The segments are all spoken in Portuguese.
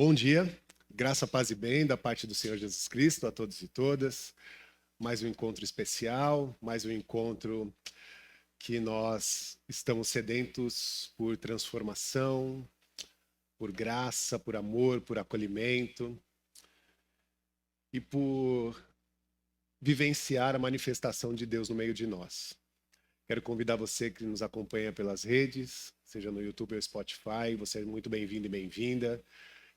Bom dia, graça, paz e bem da parte do Senhor Jesus Cristo a todos e todas. Mais um encontro especial, mais um encontro que nós estamos sedentos por transformação, por graça, por amor, por acolhimento e por vivenciar a manifestação de Deus no meio de nós. Quero convidar você que nos acompanha pelas redes, seja no YouTube ou Spotify, você é muito bem-vindo e bem-vinda.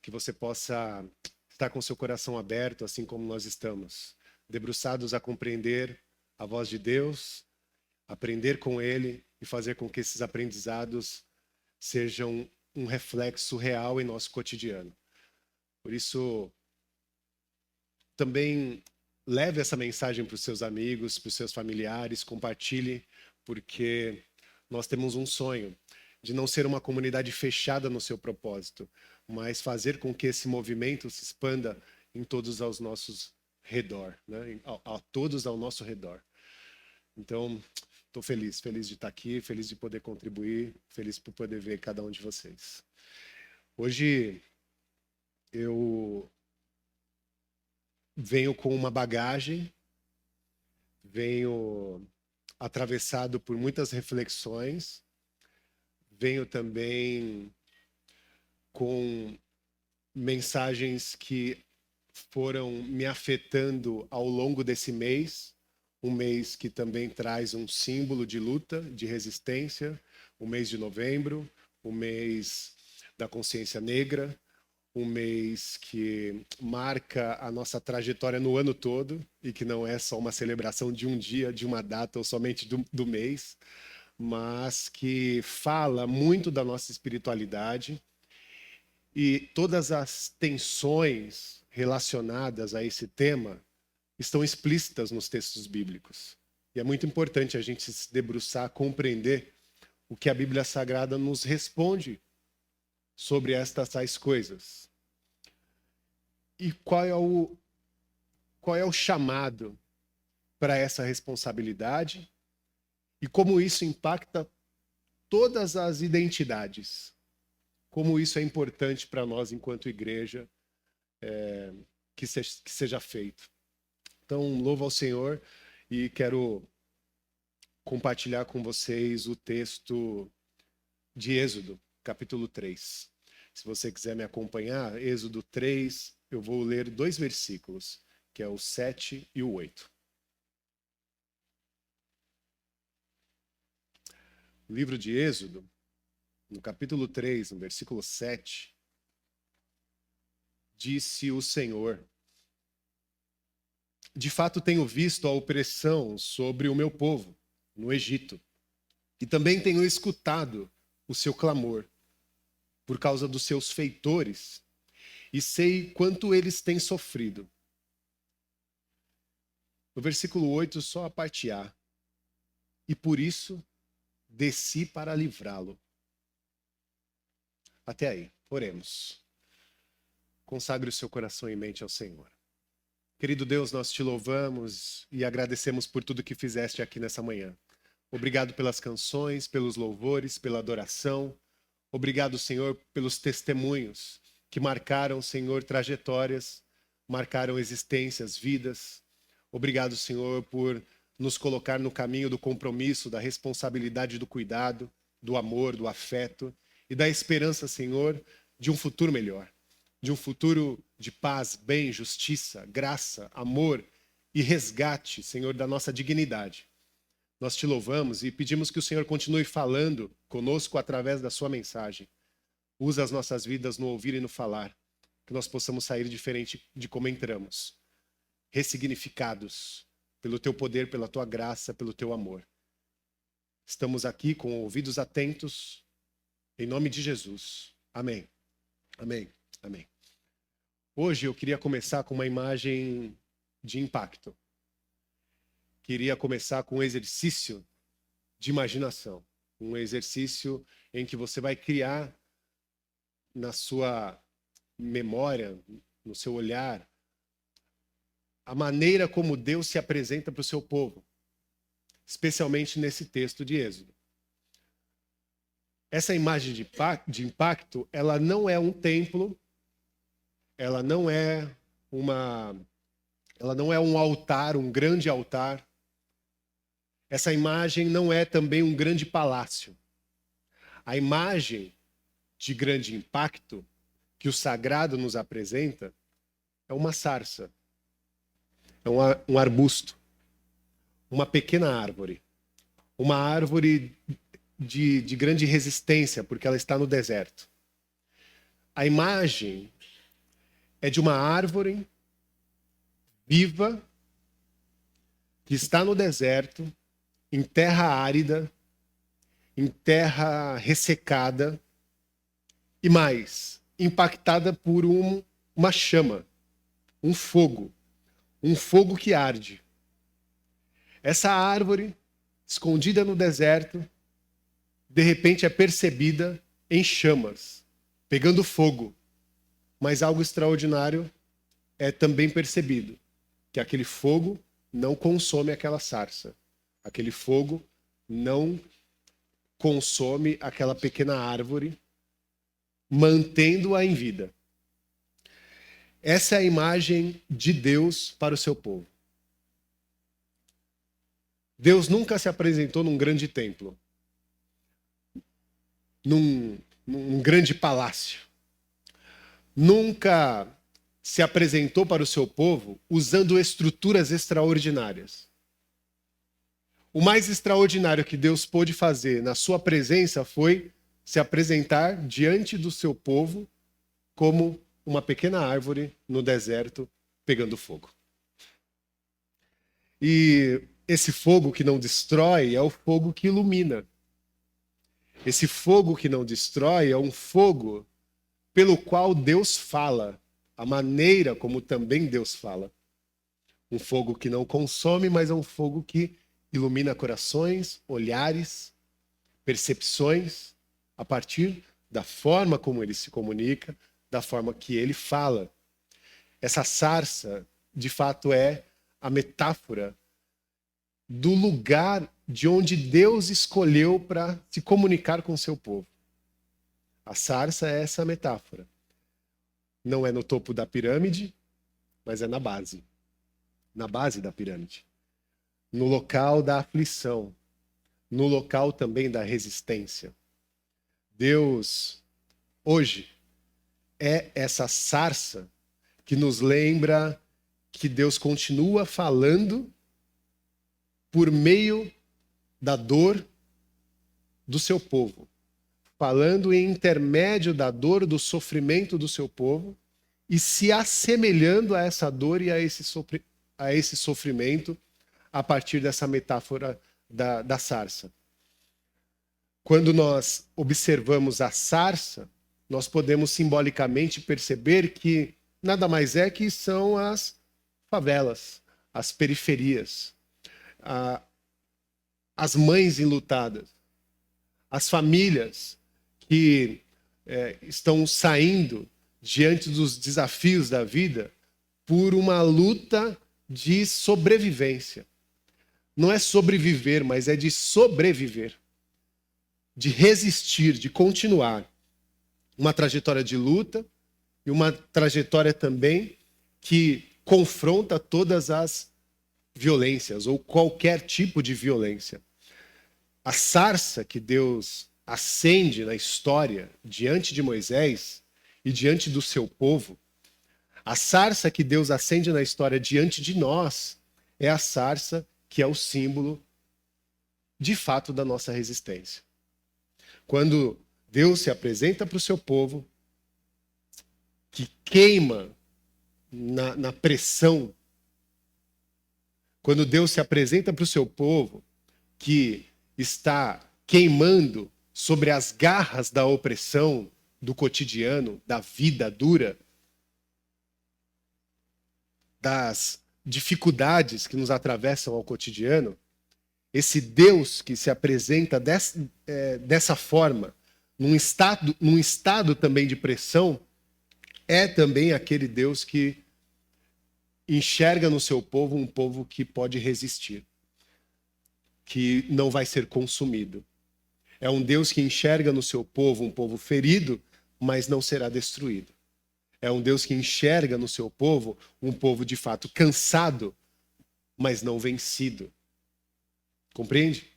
Que você possa estar com seu coração aberto, assim como nós estamos, debruçados a compreender a voz de Deus, aprender com Ele e fazer com que esses aprendizados sejam um reflexo real em nosso cotidiano. Por isso, também leve essa mensagem para os seus amigos, para os seus familiares, compartilhe, porque nós temos um sonho de não ser uma comunidade fechada no seu propósito, mas fazer com que esse movimento se expanda em todos aos nossos redor, né? A todos ao nosso redor. Então, estou feliz de estar aqui, feliz de poder contribuir, feliz por poder ver cada um de vocês. Hoje eu venho com uma bagagem, venho atravessado por muitas reflexões, venho também com mensagens que foram me afetando ao longo desse mês, um mês que também traz um símbolo de luta, de resistência, o mês de novembro, o mês da consciência negra, um mês que marca a nossa trajetória no ano todo e que não é só uma celebração de um dia, de uma data ou somente do mês, mas que fala muito da nossa espiritualidade e todas as tensões relacionadas a esse tema estão explícitas nos textos bíblicos. E é muito importante a gente se debruçar, compreender o que a Bíblia Sagrada nos responde sobre estas tais coisas. E qual é o chamado para essa responsabilidade e como isso impacta todas as identidades. Como isso é importante para nós enquanto igreja que seja feito. Então, louvo ao Senhor e quero compartilhar com vocês o texto de Êxodo, capítulo 3. Se você quiser me acompanhar, Êxodo 3, eu vou ler 2 versículos, que é o 7 e o 8. O livro de Êxodo, no capítulo 3, no versículo 7, disse o Senhor: de fato tenho visto a opressão sobre o meu povo, no Egito, e também tenho escutado o seu clamor por causa dos seus feitores, e sei quanto eles têm sofrido. No versículo 8, só a parte A. E por isso desci para livrá-lo. Até aí, oremos. Consagre o seu coração e mente ao Senhor. Querido Deus, nós te louvamos e agradecemos por tudo que fizeste aqui nessa manhã. Obrigado pelas canções, pelos louvores, pela adoração. Obrigado, Senhor, pelos testemunhos que marcaram, Senhor, trajetórias, marcaram existências, vidas. Obrigado, Senhor, por nos colocar no caminho do compromisso, da responsabilidade do cuidado, do amor, do afeto e da esperança, Senhor, de um futuro melhor. De um futuro de paz, bem, justiça, graça, amor e resgate, Senhor, da nossa dignidade. Nós te louvamos e pedimos que o Senhor continue falando conosco através da sua mensagem. Usa as nossas vidas no ouvir e no falar, que nós possamos sair diferente de como entramos, ressignificados pelo teu poder, pela tua graça, pelo teu amor. Estamos aqui com ouvidos atentos, em nome de Jesus. Amém. Amém. Amém. Hoje eu queria começar com uma imagem de impacto. Queria começar com um exercício de imaginação. Um exercício em que você vai criar na sua memória, no seu olhar, a maneira como Deus se apresenta para o seu povo, especialmente nesse texto de Êxodo. Essa imagem de impacto, ela não é um templo ela não é uma, ela não é um altar, um grande altar. Essa imagem não é também um grande palácio. A imagem de grande impacto que o sagrado nos apresenta é uma sarça, é um arbusto, uma pequena árvore. Uma árvore de grande resistência, porque ela está no deserto. A imagem é de uma árvore viva que está no deserto, em terra árida, em terra ressecada e mais, impactada por uma chama, um fogo que arde. Essa árvore, escondida no deserto, de repente é percebida em chamas, pegando fogo. Mas algo extraordinário é também percebido, que aquele fogo não consome aquela sarça. Aquele fogo não consome aquela pequena árvore, mantendo-a em vida. Essa é a imagem de Deus para o seu povo. Deus nunca se apresentou num grande templo, num grande palácio. Nunca se apresentou para o seu povo usando estruturas extraordinárias. O mais extraordinário que Deus pôde fazer na sua presença foi se apresentar diante do seu povo como uma pequena árvore no deserto pegando fogo. E esse fogo que não destrói é o fogo que ilumina. Esse fogo que não destrói é um fogo pelo qual Deus fala, a maneira como também Deus fala. Um fogo que não consome, mas é um fogo que ilumina corações, olhares, percepções, a partir da forma como ele se comunica, da forma que ele fala. Essa sarça, de fato, é a metáfora do lugar de onde Deus escolheu para se comunicar com o seu povo. A sarça é essa metáfora. Não é no topo da pirâmide, mas é na base da pirâmide. No local da aflição, no local também da resistência. Deus, hoje, é essa sarça que nos lembra que Deus continua falando por meio da dor do seu povo, falando em intermédio da dor, do sofrimento do seu povo e se assemelhando a essa dor e a esse sofrimento a partir dessa metáfora da sarça. Quando nós observamos a sarça, nós podemos simbolicamente perceber que nada mais é que são as favelas, as periferias, as mães enlutadas, as famílias que estão saindo diante dos desafios da vida por uma luta de sobrevivência. Não é sobreviver, mas é de sobreviver, de resistir, de continuar. Uma trajetória de luta e uma trajetória também que confronta todas as violências ou qualquer tipo de violência. A sarça que Deus acende na história diante de Moisés e diante do seu povo, a sarça que Deus acende na história diante de nós é a sarça que é o símbolo de fato da nossa resistência. Quando Deus se apresenta para o seu povo, que queima na pressão, quando Deus se apresenta para o seu povo, que está queimando sobre as garras da opressão, do cotidiano, da vida dura, das dificuldades que nos atravessam ao cotidiano, esse Deus que se apresenta dessa forma, num estado também de pressão, é também aquele Deus que enxerga no seu povo um povo que pode resistir, que não vai ser consumido. É um Deus que enxerga no seu povo um povo ferido, mas não será destruído. É um Deus que enxerga no seu povo um povo de fato cansado, mas não vencido. Compreende?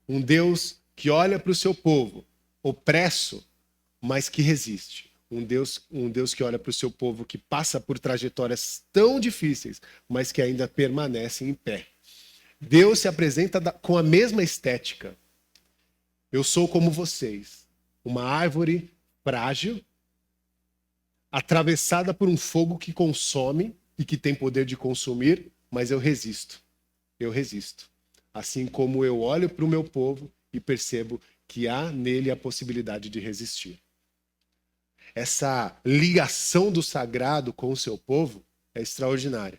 Um Deus que olha para o seu povo opresso, mas que resiste. Um Deus que olha para o seu povo que passa por trajetórias tão difíceis, mas que ainda permanece em pé. Deus se apresenta com a mesma estética. Eu sou como vocês, uma árvore frágil, atravessada por um fogo que consome e que tem poder de consumir, mas eu resisto. Eu resisto. Assim como eu olho para o meu povo e percebo que há nele a possibilidade de resistir. Essa ligação do sagrado com o seu povo é extraordinária,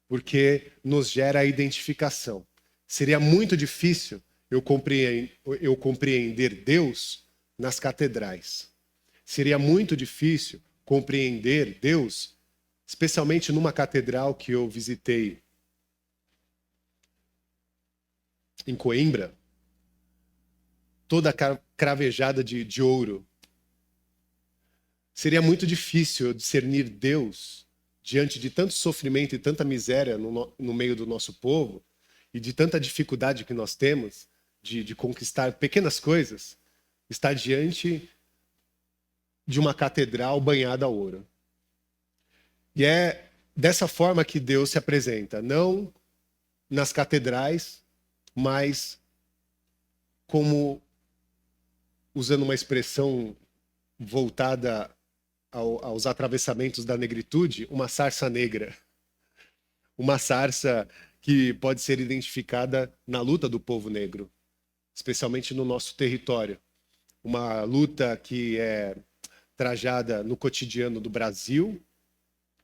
porque nos gera a identificação. Seria muito difícil eu compreender Deus nas catedrais. Seria muito difícil compreender Deus, especialmente numa catedral que eu visitei em Coimbra, toda cravejada de ouro. Seria muito difícil eu discernir Deus diante de tanto sofrimento e tanta miséria no meio do nosso povo e de tanta dificuldade que nós temos de conquistar pequenas coisas, estar diante de uma catedral banhada a ouro. E é dessa forma que Deus se apresenta, não nas catedrais, mas como, usando uma expressão voltada aos atravessamentos da negritude, uma sarça negra. Uma sarça que pode ser identificada na luta do povo negro, especialmente no nosso território. Uma luta que é trajada no cotidiano do Brasil,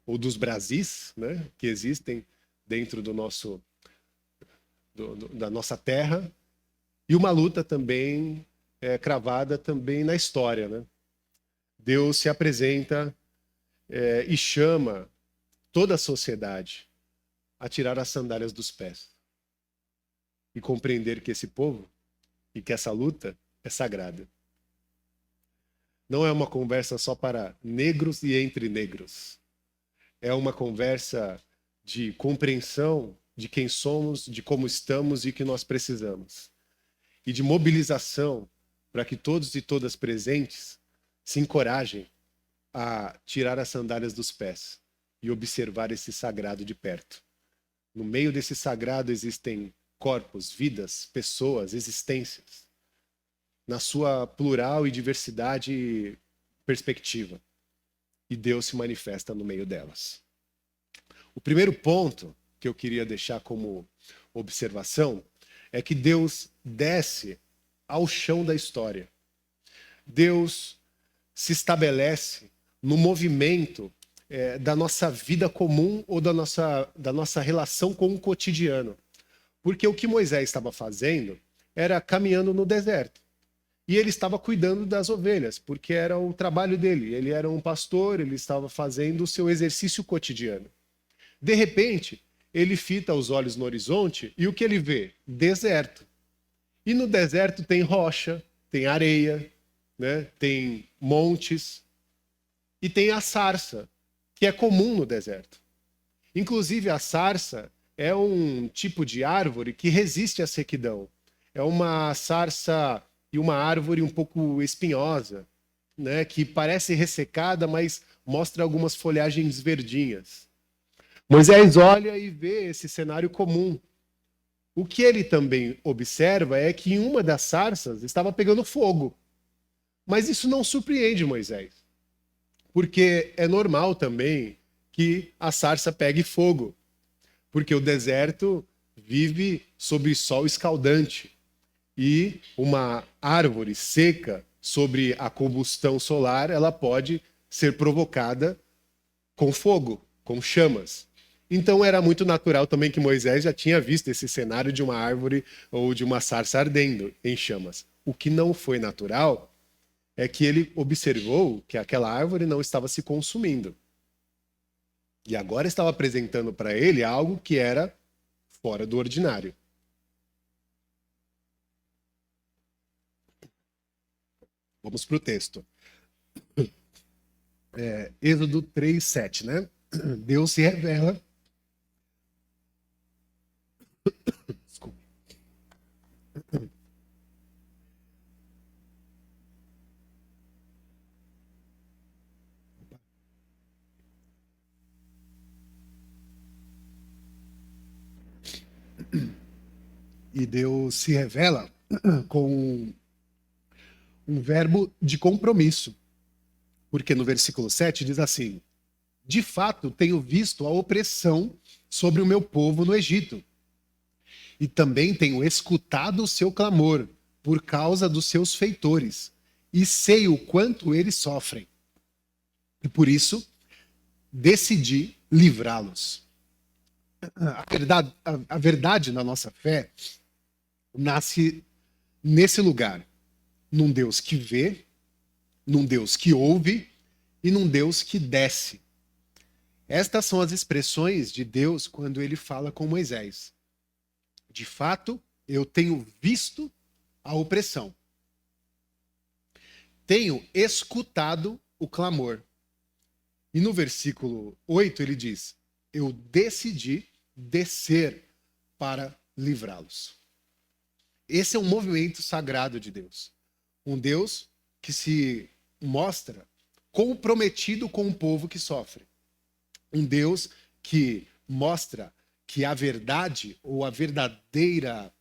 ou dos Brasis, né, que existem dentro da nossa terra, e uma luta também cravada também na história, né? Deus se apresenta e chama toda a sociedade a tirar as sandálias dos pés e compreender que esse povo e que essa luta é sagrada. Não é uma conversa só para negros e entre negros. É uma conversa de compreensão de quem somos, de como estamos e que nós precisamos. E de mobilização para que todos e todas presentes se encorajem a tirar as sandálias dos pés e observar esse sagrado de perto. No meio desse sagrado existem corpos, vidas, pessoas, existências, na sua plural e diversidade perspectiva. E Deus se manifesta no meio delas. O primeiro ponto que eu queria deixar como observação é que Deus desce ao chão da história. Deus se estabelece no movimento da nossa vida comum ou da nossa relação com o cotidiano. Porque o que Moisés estava fazendo era caminhando no deserto. E ele estava cuidando das ovelhas, porque era o trabalho dele. Ele era um pastor, ele estava fazendo o seu exercício cotidiano. De repente, ele fita os olhos no horizonte e o que ele vê? Deserto. E no deserto tem rocha, tem areia, né? Tem montes e tem a sarça, que é comum no deserto. Inclusive, a sarça é um tipo de árvore que resiste à sequidão. É uma sarça e uma árvore um pouco espinhosa, né? Que parece ressecada, mas mostra algumas folhagens verdinhas. Moisés olha e vê esse cenário comum. O que ele também observa é que em uma das sarças estava pegando fogo. Mas isso não surpreende Moisés, porque é normal também que a sarça pegue fogo, porque o deserto vive sob sol escaldante e uma árvore seca sobre a combustão solar, ela pode ser provocada com fogo, com chamas. Então era muito natural também que Moisés já tinha visto esse cenário de uma árvore ou de uma sarça ardendo em chamas. O que não foi natural é que ele observou que aquela árvore não estava se consumindo. E agora estava apresentando para ele algo que era fora do ordinário. Vamos para o texto. Êxodo 3:7, né? Deus se revela. Desculpa. E Deus se revela com um verbo de compromisso. Porque no versículo 7 diz assim: de fato, tenho visto a opressão sobre o meu povo no Egito. E também tenho escutado o seu clamor por causa dos seus feitores. E sei o quanto eles sofrem. E por isso, decidi livrá-los. A verdade na nossa fé nasce nesse lugar. Num Deus que vê, num Deus que ouve e num Deus que desce. Estas são as expressões de Deus quando ele fala com Moisés. De fato, eu tenho visto a opressão. Tenho escutado o clamor. E no versículo 8 ele diz: eu decidi descer para livrá-los. Esse é um movimento sagrado de Deus. Um Deus que se mostra comprometido com o povo que sofre. Um Deus que mostra que a verdade ou a verdadeira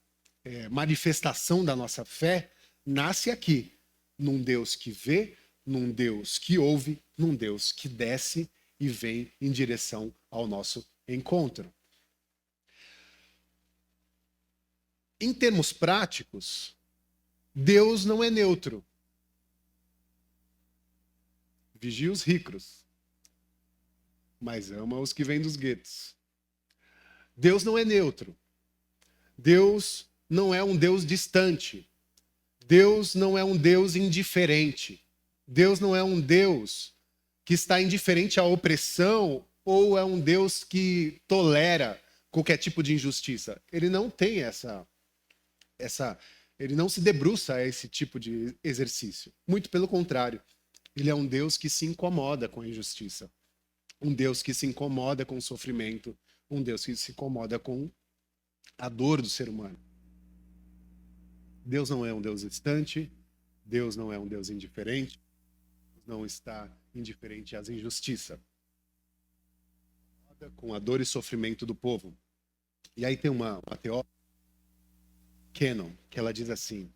manifestação da nossa fé nasce aqui, num Deus que vê, num Deus que ouve, num Deus que desce e vem em direção ao nosso encontro. Em termos práticos, Deus não é neutro. Vigia os ricos, mas ama os que vêm dos guetos. Deus não é neutro. Deus não é um Deus distante. Deus não é um Deus indiferente. Deus não é um Deus que está indiferente à opressão ou é um Deus que tolera qualquer tipo de injustiça. Ele não tem ele não se debruça a esse tipo de exercício. Muito pelo contrário. Ele é um Deus que se incomoda com a injustiça. Um Deus que se incomoda com o sofrimento. Um Deus que se incomoda com a dor do ser humano. Deus não é um Deus distante. Deus não é um Deus indiferente. Deus não está indiferente às injustiças. Com a dor e sofrimento do povo. E aí tem uma teóloga, Cannon, que ela diz assim: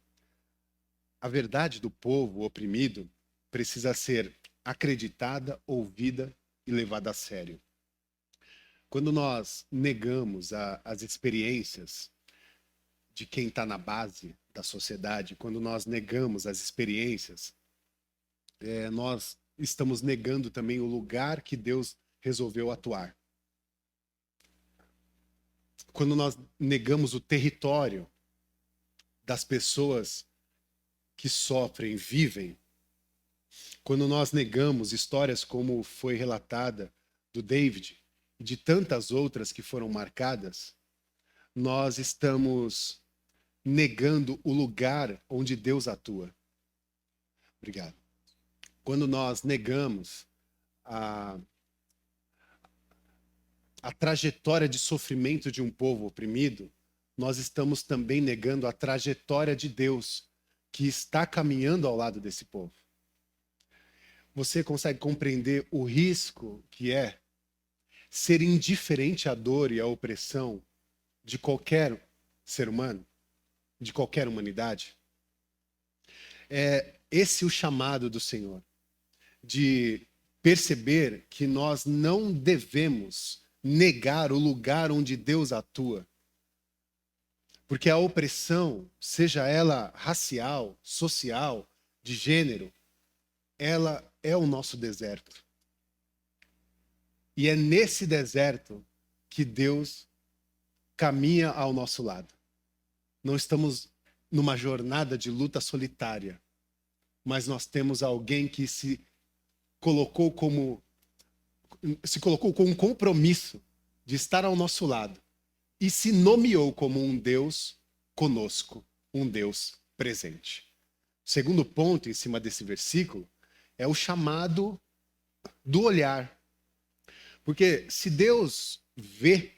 a verdade do povo oprimido precisa ser acreditada, ouvida e levada a sério. Quando nós negamos as experiências de quem está na base da sociedade, quando nós negamos as experiências, nós estamos negando também o lugar que Deus resolveu atuar. Quando nós negamos o território das pessoas que sofrem, vivem, quando nós negamos histórias como foi relatada do David e de tantas outras que foram marcadas, nós estamos negando o lugar onde Deus atua. Obrigado. Quando nós negamos a trajetória de sofrimento de um povo oprimido, nós estamos também negando a trajetória de Deus que está caminhando ao lado desse povo. Você consegue compreender o risco que é ser indiferente à dor e à opressão de qualquer ser humano, de qualquer humanidade? É esse o chamado do Senhor, de perceber que nós não devemos negar o lugar onde Deus atua. Porque a opressão, seja ela racial, social, de gênero, ela é o nosso deserto. E é nesse deserto que Deus caminha ao nosso lado. Não estamos numa jornada de luta solitária, mas nós temos alguém que se colocou com um compromisso de estar ao nosso lado e se nomeou como um Deus conosco, um Deus presente. O segundo ponto em cima desse versículo é o chamado do olhar. Porque se Deus vê,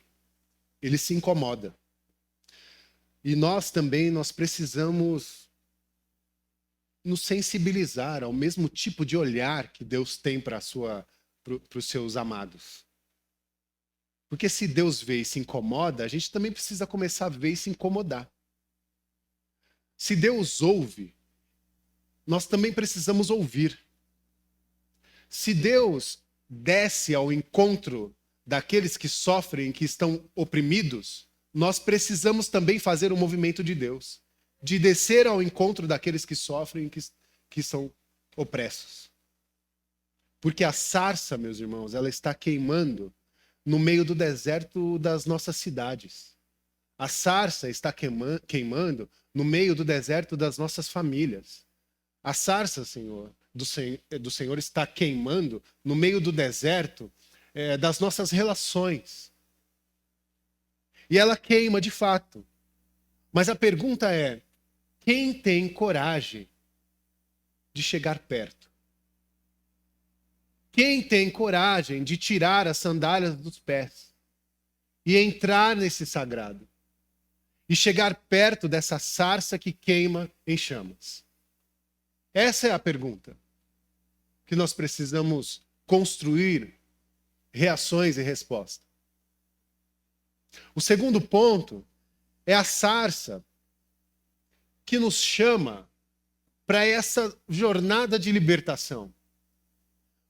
ele se incomoda. E nós também, nós precisamos nos sensibilizar ao mesmo tipo de olhar que Deus tem para os seus amados. Porque se Deus vê e se incomoda, a gente também precisa começar a ver e se incomodar. Se Deus ouve, nós também precisamos ouvir. Se Deus desce ao encontro daqueles que sofrem, que estão oprimidos, nós precisamos também fazer o movimento de Deus, de descer ao encontro daqueles que sofrem, que são opressos. Porque a sarça, meus irmãos, ela está queimando no meio do deserto das nossas cidades. A sarça está queimando no meio do deserto das nossas famílias. A sarça, Senhor, do Senhor está queimando no meio do deserto das nossas relações. E ela queima de fato. Mas a pergunta é: quem tem coragem de chegar perto? Quem tem coragem de tirar as sandálias dos pés e entrar nesse sagrado? E chegar perto dessa sarça que queima em chamas? Essa é a pergunta que nós precisamos construir reações e respostas. O segundo ponto é a sarça que nos chama para essa jornada de libertação.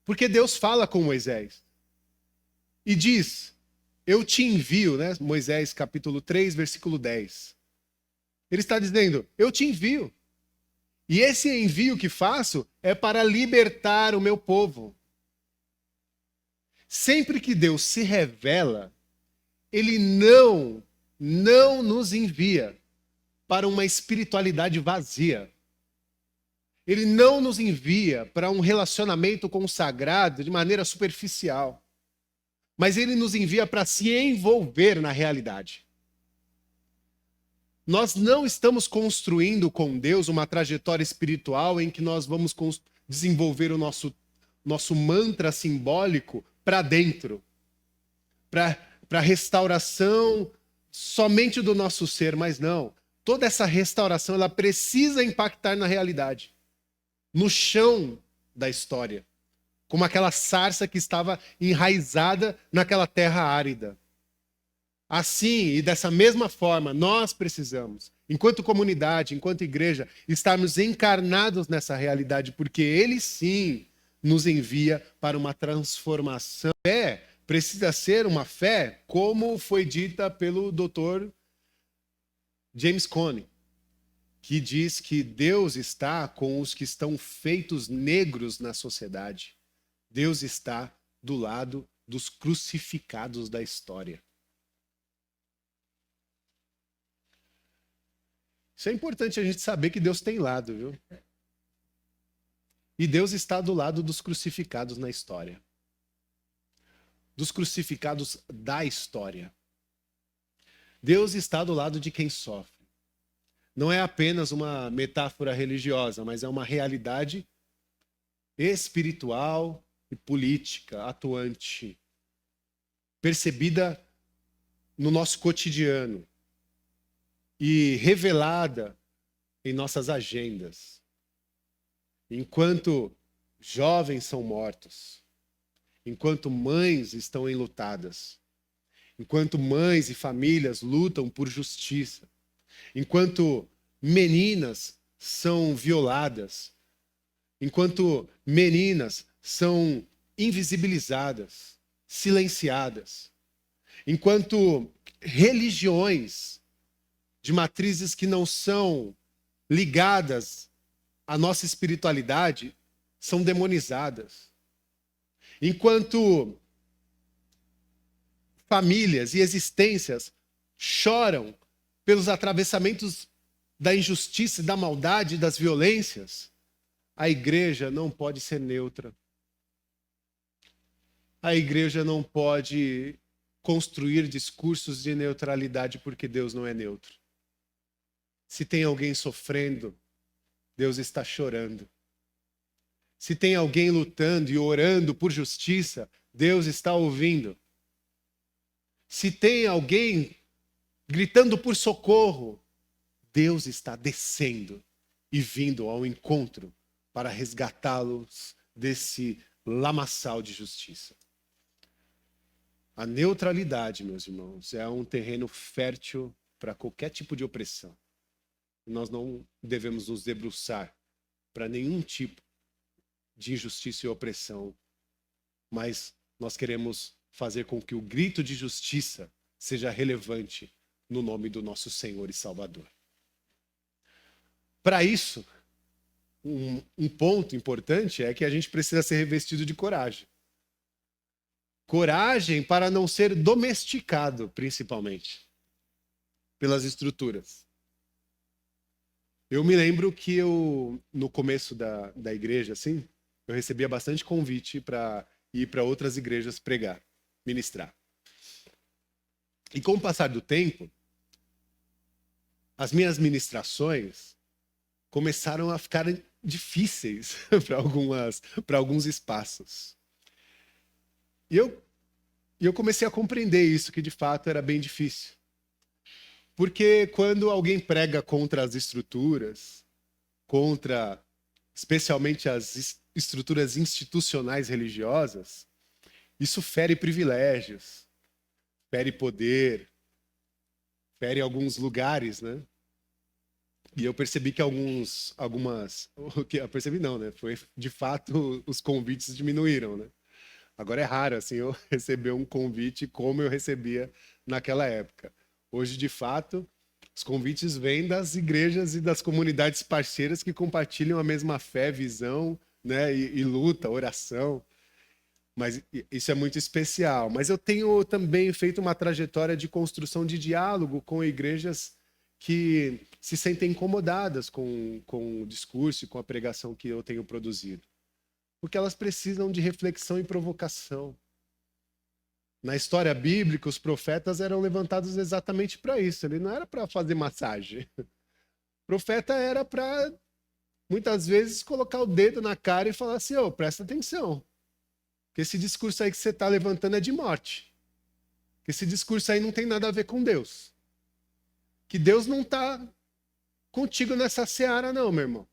Porque Deus fala com Moisés e diz: eu te envio, né? Moisés capítulo 3, versículo 10. Ele está dizendo: eu te envio. E esse envio que faço é para libertar o meu povo. Sempre que Deus se revela, ele não nos envia para uma espiritualidade vazia. Ele não nos envia para um relacionamento com o sagrado de maneira superficial. Mas ele nos envia para se envolver na realidade. Nós não estamos construindo com Deus uma trajetória espiritual em que nós vamos desenvolver o nosso mantra simbólico para dentro, para restauração somente do nosso ser, mas não. Toda essa restauração ela precisa impactar na realidade, no chão da história, como aquela sarça que estava enraizada naquela terra árida. Assim, e dessa mesma forma, nós precisamos, enquanto comunidade, enquanto igreja, estarmos encarnados nessa realidade, porque Ele sim nos envia para uma transformação. Fé precisa ser uma fé, como foi dita pelo Dr. James Cone, que diz que Deus está com os que estão feitos negros na sociedade. Deus está do lado dos crucificados da história. Isso é importante a gente saber que Deus tem lado, viu? E Deus está do lado dos crucificados na história. Dos crucificados da história. Deus está do lado de quem sofre. Não é apenas uma metáfora religiosa, mas é uma realidade espiritual e política atuante, percebida no nosso cotidiano e revelada em nossas agendas. Enquanto jovens são mortos, enquanto mães estão enlutadas, enquanto mães e famílias lutam por justiça, enquanto meninas são violadas, enquanto meninas são invisibilizadas, silenciadas, enquanto religiões de matrizes que não são ligadas à nossa espiritualidade são demonizadas. Enquanto famílias e existências choram pelos atravessamentos da injustiça, da maldade, das violências, a igreja não pode ser neutra. A igreja não pode construir discursos de neutralidade porque Deus não é neutro. Se tem alguém sofrendo, Deus está chorando. Se tem alguém lutando e orando por justiça, Deus está ouvindo. Se tem alguém gritando por socorro, Deus está descendo e vindo ao encontro para resgatá-los desse lamaçal de justiça. A neutralidade, meus irmãos, é um terreno fértil para qualquer tipo de opressão. Nós não devemos nos debruçar para nenhum tipo de injustiça e opressão, mas nós queremos fazer com que o grito de justiça seja relevante no nome do nosso Senhor e Salvador. Para isso, um ponto importante é que a gente precisa ser revestido de coragem. Coragem para não ser domesticado, principalmente, pelas estruturas. Eu me lembro que no começo da igreja, assim, eu recebia bastante convite para ir para outras igrejas pregar, ministrar. E com o passar do tempo, as minhas ministrações começaram a ficar difíceis para alguns espaços. E eu comecei a compreender isso, que de fato era bem difícil. Porque quando alguém prega contra as estruturas, contra especialmente as estruturas institucionais religiosas, isso fere privilégios, fere poder, fere alguns lugares, né? E eu percebi que eu percebi não, né? Foi de fato os convites diminuíram, né? Agora é raro assim eu receber um convite como eu recebia naquela época. Hoje, de fato, os convites vêm das igrejas e das comunidades parceiras que compartilham a mesma fé, visão, né? E luta, oração. Mas isso é muito especial. Mas eu tenho também feito uma trajetória de construção de diálogo com igrejas que se sentem incomodadas com o discurso e com a pregação que eu tenho produzido. Porque elas precisam de reflexão e provocação. Na história bíblica, os profetas eram levantados exatamente para isso. Ele não era para fazer massagem. O profeta era para, muitas vezes, colocar o dedo na cara e falar assim, ô, presta atenção. Que esse discurso aí que você está levantando é de morte. Que esse discurso aí não tem nada a ver com Deus. Que Deus não está contigo nessa seara não, meu irmão.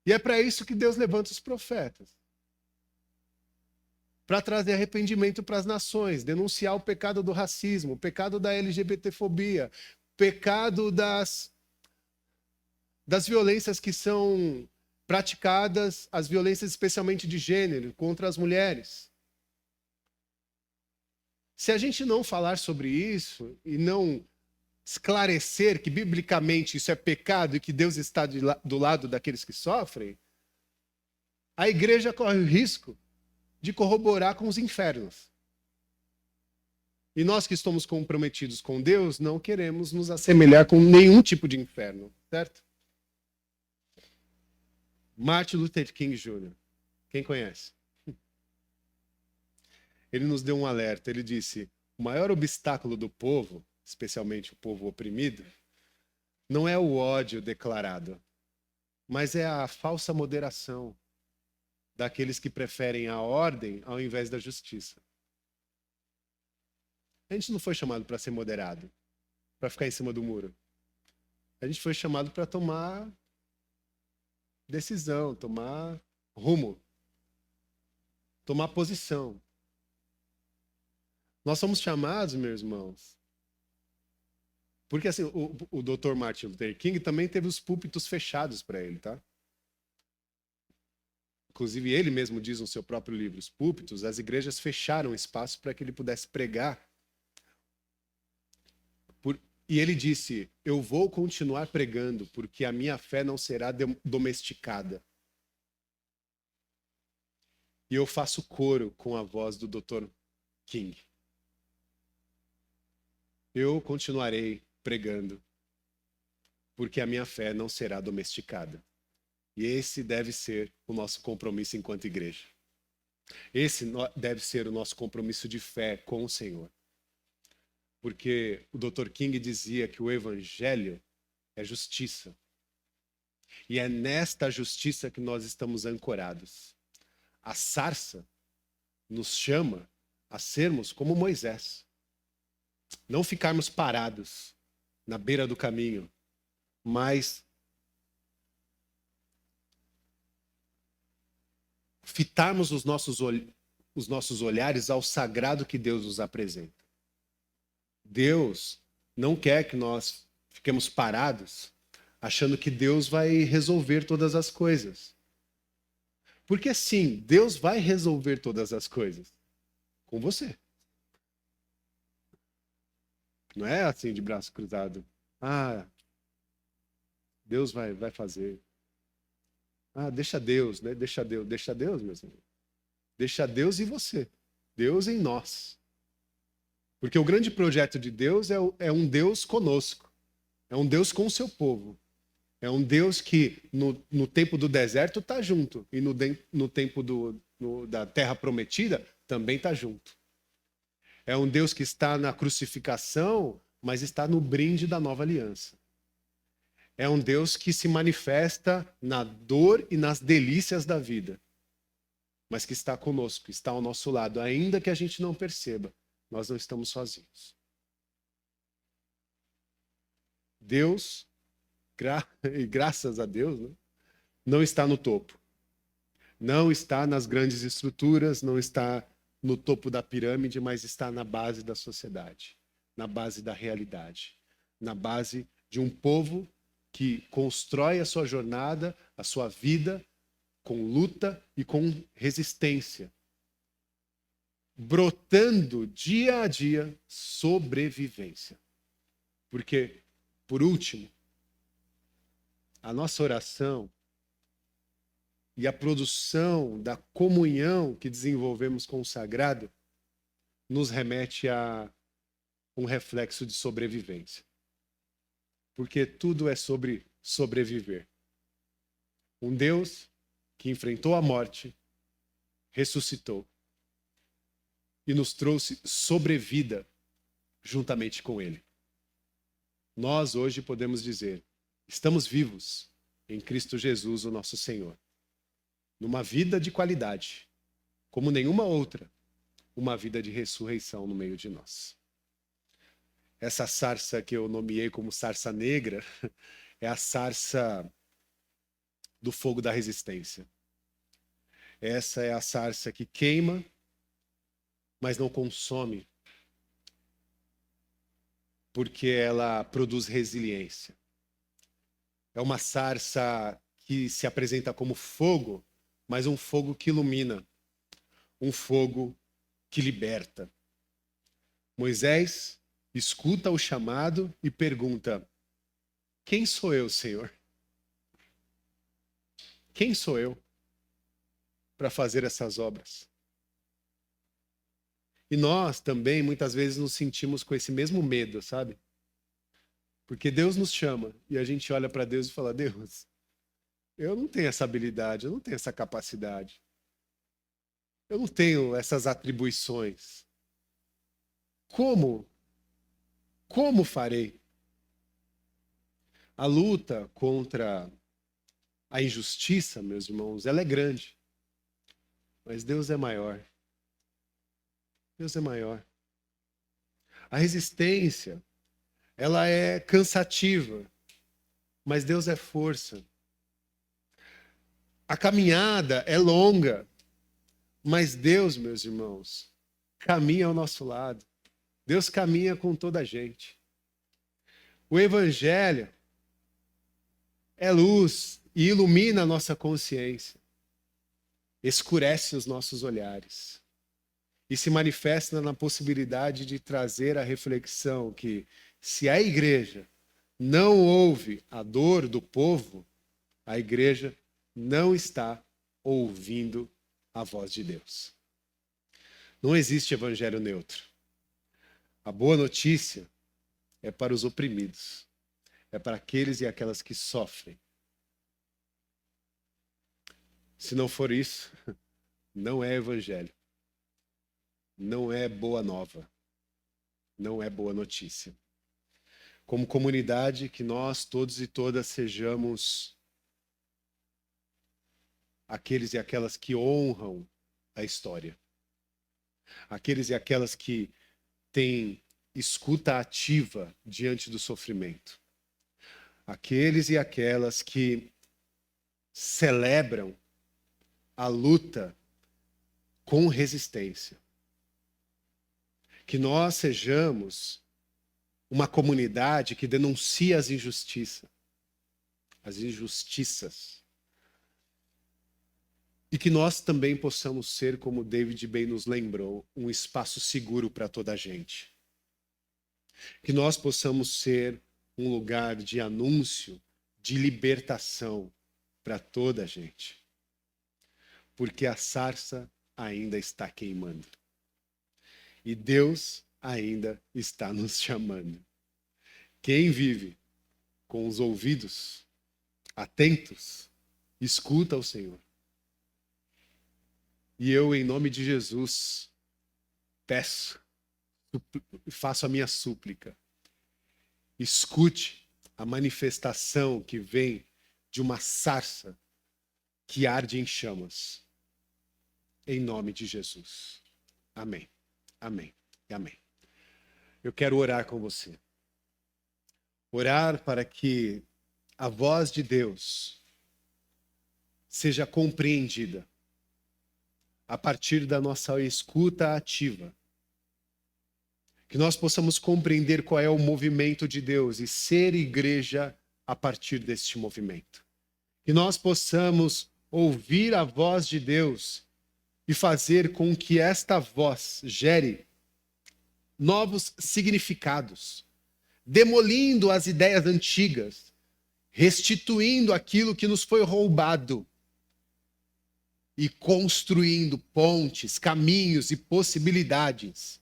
E é para isso que Deus levanta os profetas. Para trazer arrependimento para as nações, denunciar o pecado do racismo, o pecado da LGBTfobia, o pecado das violências que são praticadas, as violências especialmente de gênero, contra as mulheres. Se a gente não falar sobre isso e não esclarecer que biblicamente isso é pecado e que Deus está do lado daqueles que sofrem, a igreja corre o risco de corroborar com os infernos. E nós que estamos comprometidos com Deus não queremos nos assemelhar com nenhum tipo de inferno, certo? Martin Luther King Jr. Quem conhece? Ele nos deu um alerta. Ele disse: o maior obstáculo do povo, especialmente o povo oprimido, não é o ódio declarado, mas é a falsa moderação daqueles que preferem a ordem ao invés da justiça. A gente não foi chamado para ser moderado, para ficar em cima do muro. A gente foi chamado para tomar decisão, tomar rumo, tomar posição. Nós somos chamados, meus irmãos, porque assim, o Dr. Martin Luther King também teve os púlpitos fechados para ele, tá? Inclusive, ele mesmo diz no seu próprio livro, os púlpitos, as igrejas fecharam espaço para que ele pudesse pregar. E ele disse, eu vou continuar pregando, porque a minha fé não será domesticada. E eu faço coro com a voz do Dr. King. Eu continuarei pregando, porque a minha fé não será domesticada. E esse deve ser o nosso compromisso enquanto igreja. Esse deve ser o nosso compromisso de fé com o Senhor. Porque o Dr. King dizia que o evangelho é justiça. E é nesta justiça que nós estamos ancorados. A sarça nos chama a sermos como Moisés. Não ficarmos parados na beira do caminho, mas fitarmos os nossos olhares ao sagrado que Deus nos apresenta. Deus não quer que nós fiquemos parados achando que Deus vai resolver todas as coisas. Porque sim, Deus vai resolver todas as coisas com você. Não é assim de braço cruzado. Ah, Deus vai fazer. Ah, deixa Deus, né? Deixa Deus, meus amigos. Deixa Deus em você. Deus em nós. Porque o grande projeto de Deus é um Deus conosco. É um Deus com o seu povo. É um Deus que no tempo do deserto está junto. E no tempo da terra prometida também está junto. É um Deus que está na crucificação, mas está no brinde da nova aliança. É um Deus que se manifesta na dor e nas delícias da vida, mas que está conosco, está ao nosso lado, ainda que a gente não perceba, nós não estamos sozinhos. Deus, e graças a Deus, né, não está no topo. Não está nas grandes estruturas, não está no topo da pirâmide, mas está na base da sociedade, na base da realidade, na base de um povo que constrói a sua jornada, a sua vida, com luta e com resistência, brotando dia a dia sobrevivência. Porque, por último, a nossa oração e a produção da comunhão que desenvolvemos com o sagrado nos remete a um reflexo de sobrevivência. Porque tudo é sobre sobreviver. Um Deus que enfrentou a morte, ressuscitou e nos trouxe sobrevida juntamente com Ele. Nós hoje podemos dizer, estamos vivos em Cristo Jesus, o nosso Senhor. Numa vida de qualidade, como nenhuma outra, uma vida de ressurreição no meio de nós. Essa sarça que eu nomeei como sarça negra é a sarça do fogo da resistência. Essa é a sarça que queima, mas não consome, porque ela produz resiliência. É uma sarça que se apresenta como fogo, mas um fogo que ilumina, um fogo que liberta. Moisés escuta o chamado e pergunta: quem sou eu, Senhor? Quem sou eu para fazer essas obras? E nós também, muitas vezes, nos sentimos com esse mesmo medo, sabe? Porque Deus nos chama e a gente olha para Deus e fala: Deus, eu não tenho essa habilidade, eu não tenho essa capacidade. Eu não tenho essas atribuições. Como farei? A luta contra a injustiça, meus irmãos, ela é grande. Mas Deus é maior. Deus é maior. A resistência, ela é cansativa, mas Deus é força. A caminhada é longa, mas Deus, meus irmãos, caminha ao nosso lado. Deus caminha com toda a gente. O Evangelho é luz e ilumina a nossa consciência, escurece os nossos olhares e se manifesta na possibilidade de trazer a reflexão que, se a igreja não ouve a dor do povo, a igreja não está ouvindo a voz de Deus. Não existe evangelho neutro. A boa notícia é para os oprimidos, é para aqueles e aquelas que sofrem. Se não for isso, não é evangelho. Não é boa nova. Não é boa notícia. Como comunidade, que nós todos e todas sejamos aqueles e aquelas que honram a história. Aqueles e aquelas que têm escuta ativa diante do sofrimento. Aqueles e aquelas que celebram a luta com resistência. Que nós sejamos uma comunidade que denuncia as injustiças. E que nós também possamos ser, como David bem nos lembrou, um espaço seguro para toda a gente. Que nós possamos ser um lugar de anúncio, de libertação para toda a gente. Porque a sarça ainda está queimando. E Deus ainda está nos chamando. Quem vive com os ouvidos atentos, escuta o Senhor. E eu, em nome de Jesus, peço, faço a minha súplica. Escute a manifestação que vem de uma sarça que arde em chamas. Em nome de Jesus. Amém. Amém e amém. Eu quero orar com você. Orar para que a voz de Deus seja compreendida a partir da nossa escuta ativa. Que nós possamos compreender qual é o movimento de Deus e ser igreja a partir deste movimento. Que nós possamos ouvir a voz de Deus e fazer com que esta voz gere novos significados, demolindo as ideias antigas, restituindo aquilo que nos foi roubado e construindo pontes, caminhos e possibilidades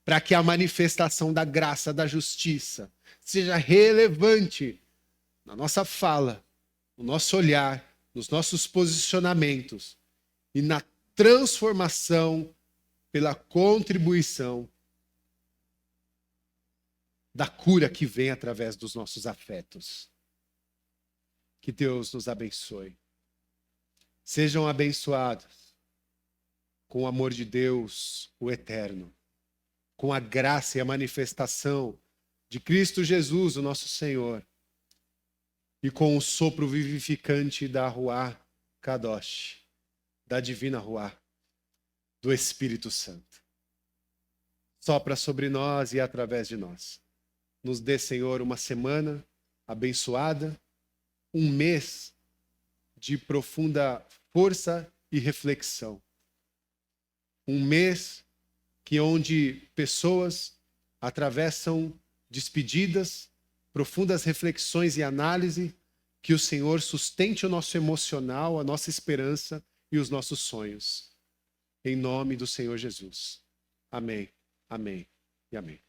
para que a manifestação da graça, da justiça, seja relevante na nossa fala, no nosso olhar, nos nossos posicionamentos e na transformação pela contribuição da cura que vem através dos nossos afetos. Que Deus nos abençoe. Sejam abençoados com o amor de Deus, o eterno, com a graça e a manifestação de Cristo Jesus, o nosso Senhor, e com o sopro vivificante da Ruach Kadosh, da divina Ruach, do Espírito Santo. Sopra sobre nós e através de nós. Nos dê, Senhor, uma semana abençoada, um mês de profunda força e reflexão. Um mês onde pessoas atravessam despedidas, profundas reflexões e análise, que o Senhor sustente o nosso emocional, a nossa esperança e os nossos sonhos. Em nome do Senhor Jesus. Amém, amém e amém.